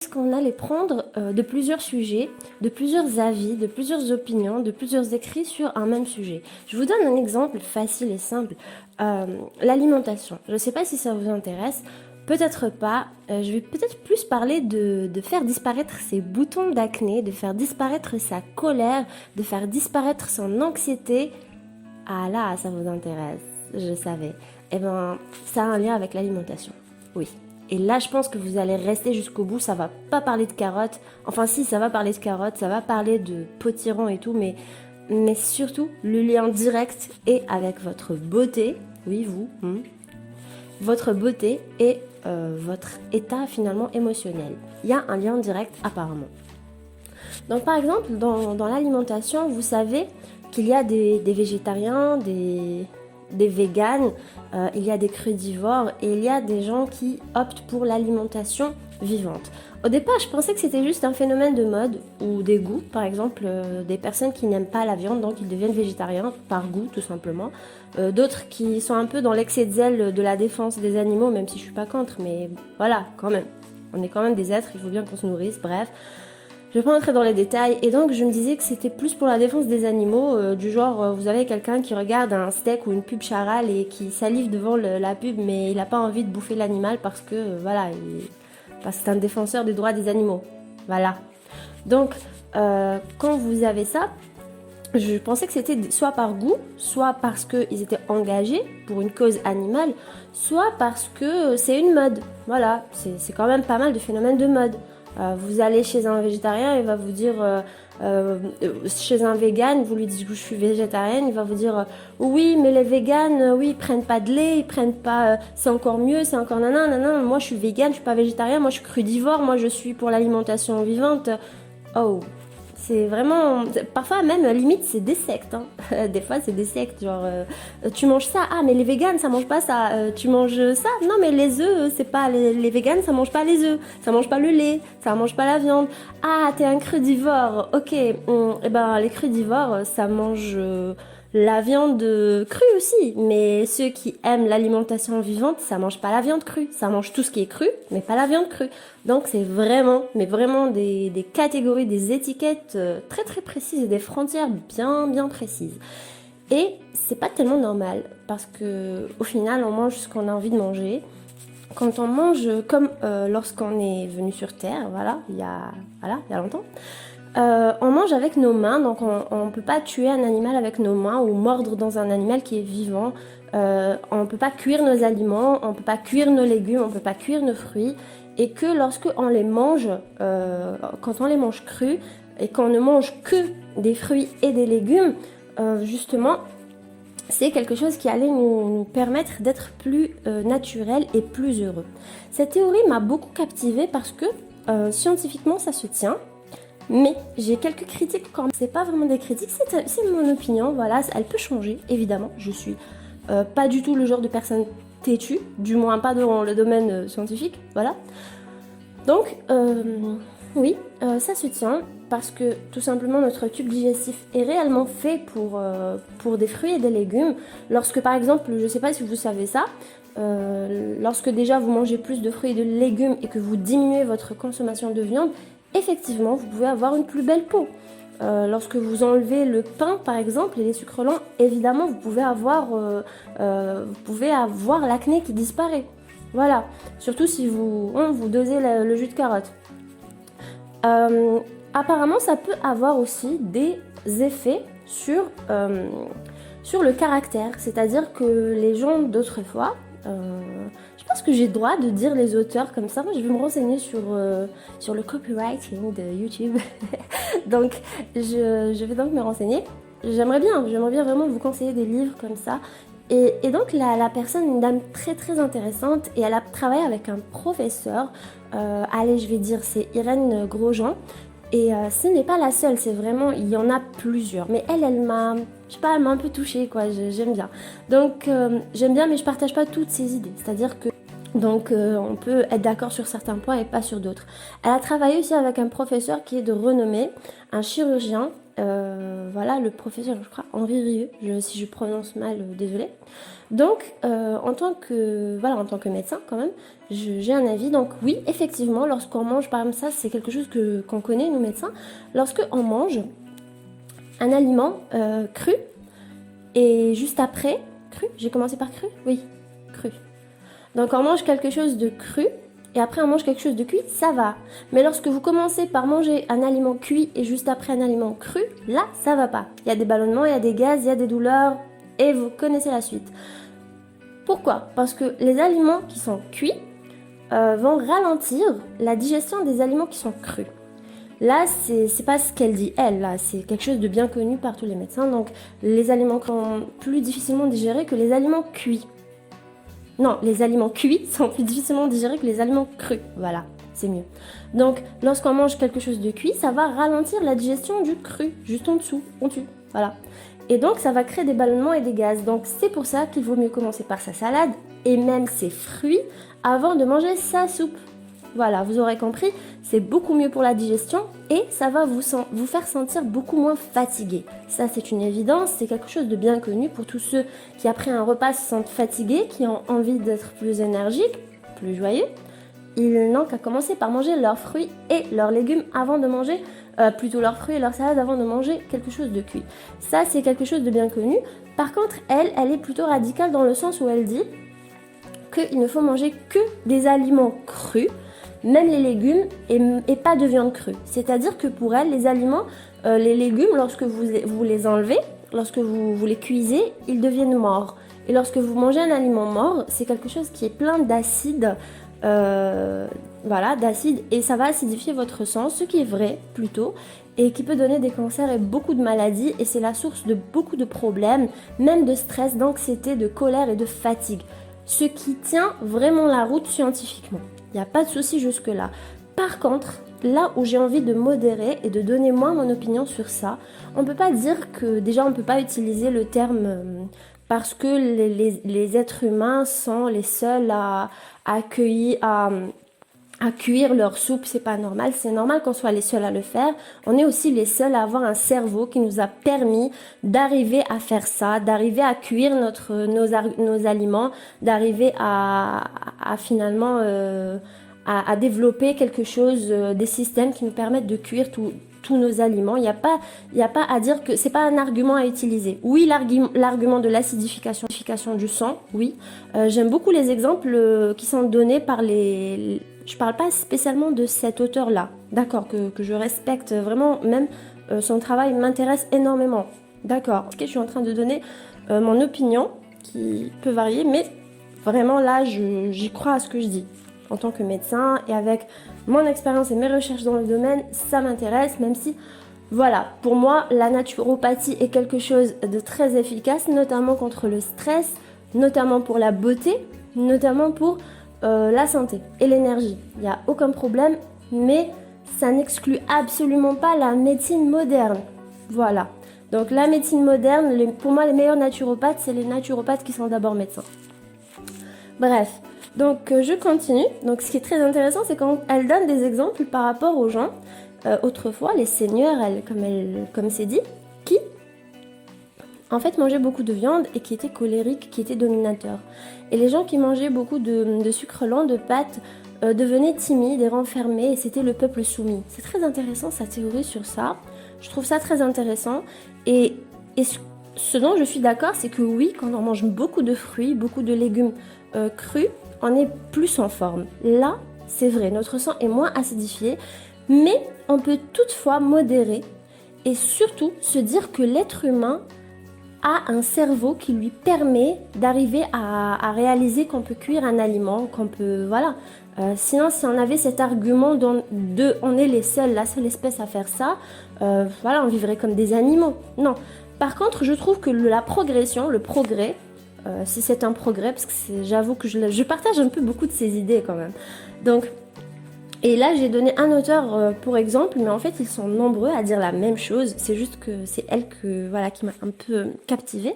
Qu'on allait prendre de plusieurs sujets, de plusieurs avis, de plusieurs opinions, de plusieurs écrits sur un même sujet. Je vous donne un exemple facile et simple. L'alimentation. Je ne sais pas si ça vous intéresse, peut-être pas. Je vais peut-être plus parler de faire disparaître ses boutons d'acné, de faire disparaître sa colère, de faire disparaître son anxiété. Ah là, ça vous intéresse, je savais. Eh ben, ça a un lien avec l'alimentation. Oui. Et là, je pense que vous allez rester jusqu'au bout. Ça va pas parler de carottes. Enfin, si, ça va parler de carottes, ça va parler de potiron et tout, mais surtout, le lien direct est avec votre beauté. Oui, vous. Votre beauté et votre état finalement émotionnel. Il y a un lien direct apparemment. Donc, par exemple, dans l'alimentation, vous savez qu'il y a des végétariens, des véganes, il y a des crudivores et il y a des gens qui optent pour l'alimentation vivante. Au départ, je pensais que c'était juste un phénomène de mode ou des goûts. Par exemple, des personnes qui n'aiment pas la viande, donc ils deviennent végétariens par goût tout simplement. D'autres qui sont un peu dans l'excès de zèle de la défense des animaux, même si je suis pas contre, mais voilà, quand même. On est quand même des êtres, il faut bien qu'on se nourrisse, bref. Je vais pas entrer dans les détails et donc je me disais que c'était plus pour la défense des animaux, du genre vous avez quelqu'un qui regarde un steak ou une pub Charal et qui salive devant la pub mais il n'a pas envie de bouffer l'animal parce que parce que c'est un défenseur des droits des animaux. Voilà. Donc quand vous avez ça, je pensais que c'était soit par goût, soit parce qu'ils étaient engagés pour une cause animale, soit parce que c'est une mode. Voilà, c'est quand même pas mal de phénomènes de mode. Vous allez chez un végétarien, il va vous dire, chez un vegan, vous lui dites que je suis végétarienne, il va vous dire oui, mais les véganes, oui, ils prennent pas de lait, ils prennent pas, c'est encore mieux, c'est encore nanana, moi je suis végane, je suis pas végétarien, moi je suis crudivore, moi je suis pour l'alimentation vivante. Oh, c'est vraiment, parfois même limite c'est des sectes, hein. Des fois c'est des sectes, genre tu manges ça, ah mais les véganes ça mange pas ça, tu manges ça, non mais les œufs c'est pas, les véganes ça mange pas les œufs, ça mange pas le lait, ça mange pas la viande, ah t'es un crudivore, ok, et ben les crudivores ça mange la viande crue aussi, mais ceux qui aiment l'alimentation vivante, ça mange pas la viande crue, ça mange tout ce qui est cru, mais pas la viande crue. Donc c'est vraiment, mais vraiment des catégories, des étiquettes très très précises et des frontières bien bien précises. Et c'est pas tellement normal parce que au final on mange ce qu'on a envie de manger. Quand on mange comme lorsqu'on est venu sur Terre, il y a longtemps, on mange avec nos mains, donc on ne peut pas tuer un animal avec nos mains ou mordre dans un animal qui est vivant. On ne peut pas cuire nos aliments, on ne peut pas cuire nos légumes, on ne peut pas cuire nos fruits. Et que lorsque on les mange, quand on les mange crus et qu'on ne mange que des fruits et des légumes, justement, c'est quelque chose qui allait nous permettre d'être plus naturel et plus heureux. Cette théorie m'a beaucoup captivée parce que scientifiquement ça se tient. Mais j'ai quelques critiques quand même. C'est pas vraiment des critiques, c'est mon opinion, voilà, elle peut changer, évidemment. Je suis pas du tout le genre de personne têtue, du moins pas dans le domaine scientifique, voilà. Donc, oui, ça se tient parce que tout simplement notre tube digestif est réellement fait pour des fruits et des légumes. Lorsque par exemple, je sais pas si vous savez ça, lorsque déjà vous mangez plus de fruits et de légumes et que vous diminuez votre consommation de viande, effectivement, vous pouvez avoir une plus belle peau. Lorsque vous enlevez le pain, par exemple, et les sucres lents, évidemment, vous pouvez avoir l'acné qui disparaît. Voilà. Surtout si vous dosez le jus de carotte. Apparemment, ça peut avoir aussi des effets sur le caractère. C'est-à-dire que les gens d'autrefois... je pense que j'ai le droit de dire les auteurs comme ça. Moi, je vais me renseigner sur le copywriting de YouTube. Donc, je vais donc me renseigner. J'aimerais bien vraiment vous conseiller des livres comme ça. Et donc, la personne, une dame très très intéressante, et elle a travaillé avec un professeur. Allez, je vais dire, c'est Irène Grosjean. Et ce n'est pas la seule, c'est vraiment, il y en a plusieurs. Mais elle m'a, je sais pas, elle m'a un peu touchée, quoi, j'aime bien. Donc, j'aime bien, mais je partage pas toutes ses idées. C'est-à-dire que Donc on peut être d'accord sur certains points et pas sur d'autres. Elle a travaillé aussi avec un professeur qui est de renommée, un chirurgien. Voilà, le professeur, je crois, Henri Rieu, si je prononce mal, désolé. Donc, en tant que médecin, quand même, j'ai un avis. Donc, oui, effectivement, lorsqu'on mange, par exemple, ça, c'est quelque chose qu'on connaît, nous médecins. Lorsqu'on mange un aliment cru, et juste après, cru, j'ai commencé par cru? Oui, cru. Donc, on mange quelque chose de cru, et après on mange quelque chose de cuit, ça va. Mais lorsque vous commencez par manger un aliment cuit et juste après un aliment cru, là, ça va pas. Il y a des ballonnements, il y a des gaz, il y a des douleurs, et vous connaissez la suite. Pourquoi? Parce que les aliments qui sont cuits vont ralentir la digestion des aliments qui sont crus. Là, c'est pas ce qu'elle dit, elle, là, c'est quelque chose de bien connu par tous les médecins. Donc, les aliments sont plus difficilement digérés que les aliments cuits. Non, les aliments cuits sont plus difficilement digérés que les aliments crus. Voilà, c'est mieux. Donc, lorsqu'on mange quelque chose de cuit, ça va ralentir la digestion du cru, juste en dessous, en dessus. Voilà. Et donc, ça va créer des ballonnements et des gaz. Donc, c'est pour ça qu'il vaut mieux commencer par sa salade et même ses fruits avant de manger sa soupe. Voilà, vous aurez compris, c'est beaucoup mieux pour la digestion et ça va vous faire sentir beaucoup moins fatigué. Ça, c'est une évidence, c'est quelque chose de bien connu pour tous ceux qui, après un repas, se sentent fatigués, qui ont envie d'être plus énergiques, plus joyeux. Ils n'ont qu'à commencer par manger leurs fruits et leurs légumes avant de manger, plutôt leurs fruits et leurs salades avant de manger quelque chose de cuit. Ça, c'est quelque chose de bien connu. Par contre, elle est plutôt radicale dans le sens où elle dit qu'il ne faut manger que des aliments crus, même les légumes, et pas de viande crue. C'est-à-dire que pour elle, les aliments, les légumes, lorsque vous les enlevez, lorsque vous les cuisez, ils deviennent morts. Et lorsque vous mangez un aliment mort, c'est quelque chose qui est plein d'acide, d'acide, et ça va acidifier votre sang, ce qui est vrai plutôt, et qui peut donner des cancers et beaucoup de maladies, et c'est la source de beaucoup de problèmes, même de stress, d'anxiété, de colère et de fatigue. Ce qui tient vraiment la route scientifiquement. Il n'y a pas de souci jusque-là. Par contre, là où j'ai envie de modérer et de donner moi mon opinion sur ça, on ne peut pas dire que, déjà on ne peut pas utiliser le terme parce que les êtres humains sont les seuls à cuire leur soupe, c'est pas normal. C'est normal qu'on soit les seuls à le faire. On est aussi les seuls à avoir un cerveau qui nous a permis d'arriver à faire ça, d'arriver à cuire nos aliments, d'arriver à finalement à développer quelque chose, des systèmes qui nous permettent de cuire tous nos aliments. Il y a pas à dire que c'est pas un argument à utiliser. Oui, l'argument de l'acidification du sang, oui. J'aime beaucoup les exemples qui sont donnés par je parle pas spécialement de cet auteur-là, d'accord, que je respecte vraiment, même son travail m'intéresse énormément, d'accord. Je suis en train de donner mon opinion qui peut varier, mais vraiment là, j'y crois à ce que je dis. En tant que médecin et avec mon expérience et mes recherches dans le domaine, ça m'intéresse, même si, voilà, pour moi, la naturopathie est quelque chose de très efficace, notamment contre le stress, notamment pour la beauté, notamment pour la santé et l'énergie. Il n'y a aucun problème, mais ça n'exclut absolument pas la médecine moderne. Voilà. Donc la médecine moderne, pour moi, les meilleurs naturopathes, c'est les naturopathes qui sont d'abord médecins. Bref. Donc je continue. Donc ce qui est très intéressant, c'est quand elle donne des exemples par rapport aux gens, autrefois, les seigneurs, comme c'est dit, qui en fait mangeaient beaucoup de viande et qui étaient colériques, qui étaient dominateurs. Et les gens qui mangeaient beaucoup de sucre lent, de pâtes, devenaient timides et renfermés, et c'était le peuple soumis. C'est très intéressant sa théorie sur ça. Je trouve ça très intéressant. Et ce dont je suis d'accord, c'est que oui, quand on mange beaucoup de fruits, beaucoup de légumes crus, on est plus en forme. Là, c'est vrai, notre sang est moins acidifié, mais on peut toutefois modérer et surtout se dire que l'être humain a un cerveau qui lui permet d'arriver à réaliser qu'on peut cuire un aliment, qu'on peut... Voilà. Sinon, si on avait cet argument on est les seuls, la seule espèce à faire ça, voilà, on vivrait comme des animaux. Non. Par contre, je trouve que la progression, le progrès, si c'est un progrès, parce que j'avoue que je partage un peu beaucoup de ces idées quand même. Donc, et là j'ai donné un auteur pour exemple, mais en fait ils sont nombreux à dire la même chose. C'est juste que c'est elle qui m'a un peu captivée.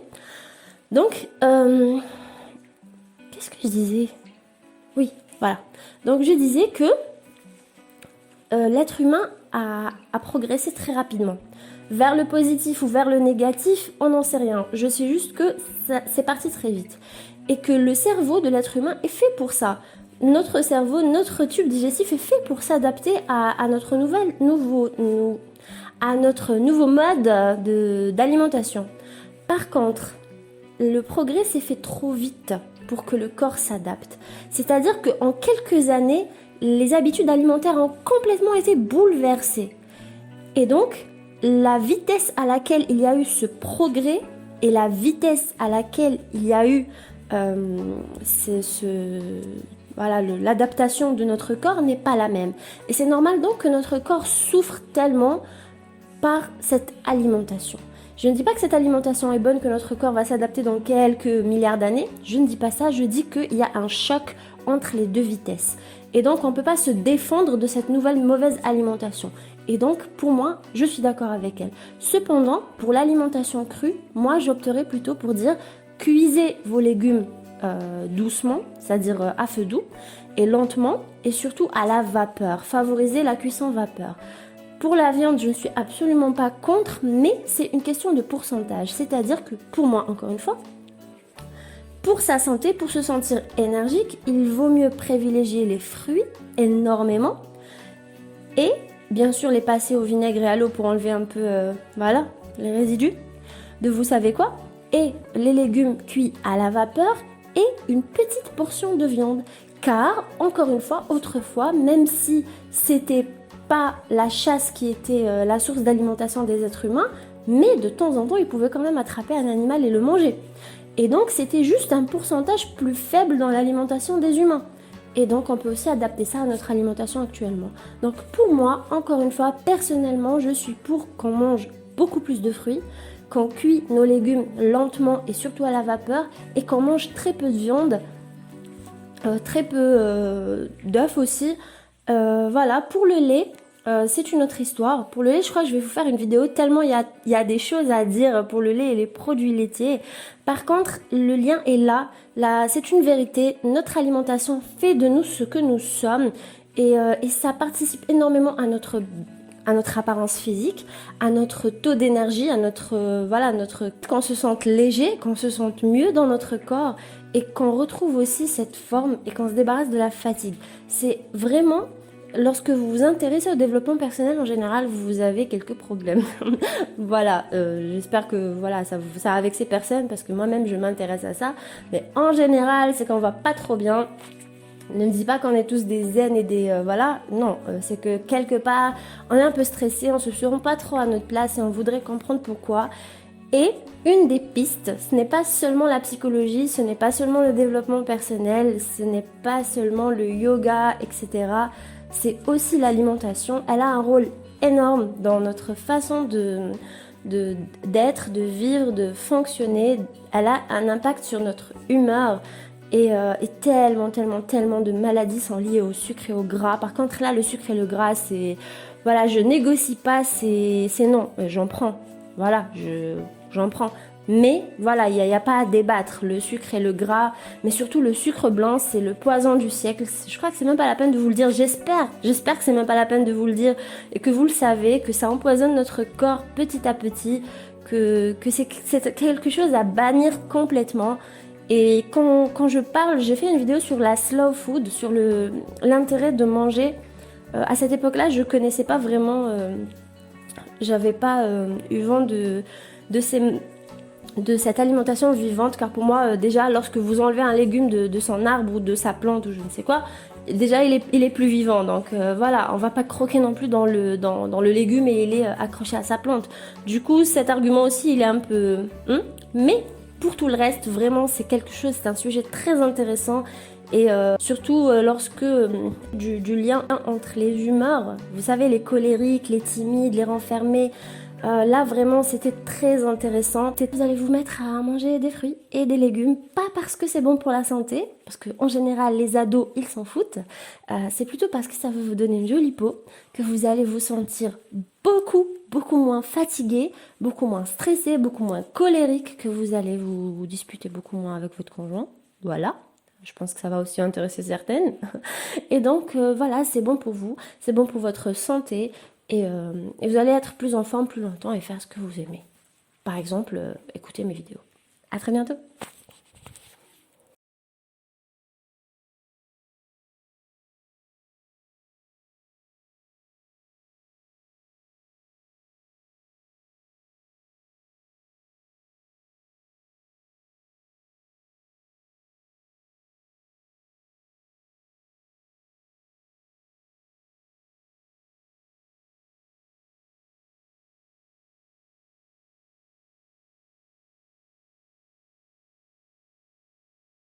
Donc, qu'est-ce que je disais ? Oui, voilà. Donc je disais que l'être humain a progressé très rapidement. Vers le positif ou vers le négatif, on n'en sait rien. Je sais juste que c'est parti très vite. Et que le cerveau de l'être humain est fait pour ça. Notre cerveau, notre tube digestif est fait pour s'adapter à notre à notre nouveau mode d'alimentation. Par contre, le progrès s'est fait trop vite pour que le corps s'adapte. C'est-à-dire qu'en quelques années, les habitudes alimentaires ont complètement été bouleversées. Et donc, la vitesse à laquelle il y a eu ce progrès et la vitesse à laquelle il y a eu voilà, l'adaptation de notre corps n'est pas la même. Et c'est normal donc que notre corps souffre tellement par cette alimentation. Je ne dis pas que cette alimentation est bonne, que notre corps va s'adapter dans quelques milliards d'années. Je ne dis pas ça, je dis qu'il y a un choc entre les deux vitesses. Et donc on ne peut pas se défendre de cette nouvelle mauvaise alimentation. Et donc pour moi, je suis d'accord avec elle. Cependant, pour l'alimentation crue, moi j'opterais plutôt pour dire cuisez vos légumes doucement, c'est-à-dire à feu doux, et lentement, et surtout à la vapeur. Favorisez la cuisson vapeur. Pour la viande, je ne suis absolument pas contre, mais c'est une question de pourcentage. C'est-à-dire que pour moi, encore une fois, pour sa santé, pour se sentir énergique, il vaut mieux privilégier les fruits énormément et bien sûr les passer au vinaigre et à l'eau pour enlever un peu voilà, les résidus de vous savez quoi, et les légumes cuits à la vapeur et une petite portion de viande. Car, encore une fois, autrefois, même si c'était pas la chasse qui était la source d'alimentation des êtres humains, mais de temps en temps, ils pouvaient quand même attraper un animal et le manger. Et donc, c'était juste un pourcentage plus faible dans l'alimentation des humains. Et donc, on peut aussi adapter ça à notre alimentation actuellement. Donc, pour moi, encore une fois, personnellement, je suis pour qu'on mange beaucoup plus de fruits, qu'on cuit nos légumes lentement et surtout à la vapeur, et qu'on mange très peu de viande, très peu d'œufs aussi. Voilà, pour le lait, c'est une autre histoire. Pour le lait, je crois que je vais vous faire une vidéo tellement il y a des choses à dire pour le lait et les produits laitiers. Par contre, le lien est là. Là, c'est une vérité. Notre alimentation fait de nous ce que nous sommes et ça participe énormément à notre apparence physique, à notre taux d'énergie, à qu'on se sente léger, qu'on se sente mieux dans notre corps et qu'on retrouve aussi cette forme et qu'on se débarrasse de la fatigue. C'est vraiment, lorsque vous vous intéressez au développement personnel en général, vous avez quelques problèmes. Voilà, j'espère que voilà, ça va avec ces personnes parce que moi-même je m'intéresse à ça. Mais en général, c'est qu'on va pas trop bien. Ne me dis pas qu'on est tous des zen et des... voilà, non, c'est que quelque part, on est un peu stressé, on se sent pas trop à notre place et on voudrait comprendre pourquoi. Et une des pistes, ce n'est pas seulement la psychologie, ce n'est pas seulement le développement personnel, ce n'est pas seulement le yoga, etc. C'est aussi l'alimentation. Elle a un rôle énorme dans notre façon d'être, de vivre, de fonctionner. Elle a un impact sur notre humeur. Et tellement de maladies sont liées au sucre et au gras. Par contre, là, le sucre et le gras, c'est... Voilà, je négocie pas, c'est non, j'en prends. Voilà, j'en prends. Mais voilà, il n'y a pas à débattre. Le sucre et le gras, mais surtout le sucre blanc, c'est le poison du siècle. Je crois que c'est même pas la peine de vous le dire. J'espère que c'est même pas la peine de vous le dire et que vous le savez, que ça empoisonne notre corps petit à petit, que c'est quelque chose à bannir complètement. Et quand je parle, j'ai fait une vidéo sur la slow food, sur l'intérêt de manger. À cette époque-là, je connaissais pas vraiment, j'avais pas eu vent de cette alimentation vivante, car pour moi, déjà, lorsque vous enlevez un légume de son arbre ou de sa plante ou je ne sais quoi, déjà il est plus vivant. Donc voilà, on va pas croquer non plus dans le légume et il est accroché à sa plante. Du coup, cet argument aussi, il est un peu... mais pour tout le reste, vraiment, c'est un sujet très intéressant et surtout lorsque du lien entre les humeurs, vous savez, les colériques, les timides, les renfermés, là vraiment c'était très intéressant. Vous allez vous mettre à manger des fruits et des légumes, pas parce que c'est bon pour la santé, parce qu'en général les ados ils s'en foutent, c'est plutôt parce que ça va vous donner une jolie peau, que vous allez vous sentir beaucoup moins fatigué, beaucoup moins stressé, beaucoup moins colérique, que vous allez vous disputer beaucoup moins avec votre conjoint. Voilà, Je pense que ça va aussi intéresser certaines. Et donc voilà, c'est bon pour vous, c'est bon pour votre santé et vous allez être plus en forme plus longtemps et faire ce que vous aimez. Par exemple, écouter mes vidéos. À très bientôt.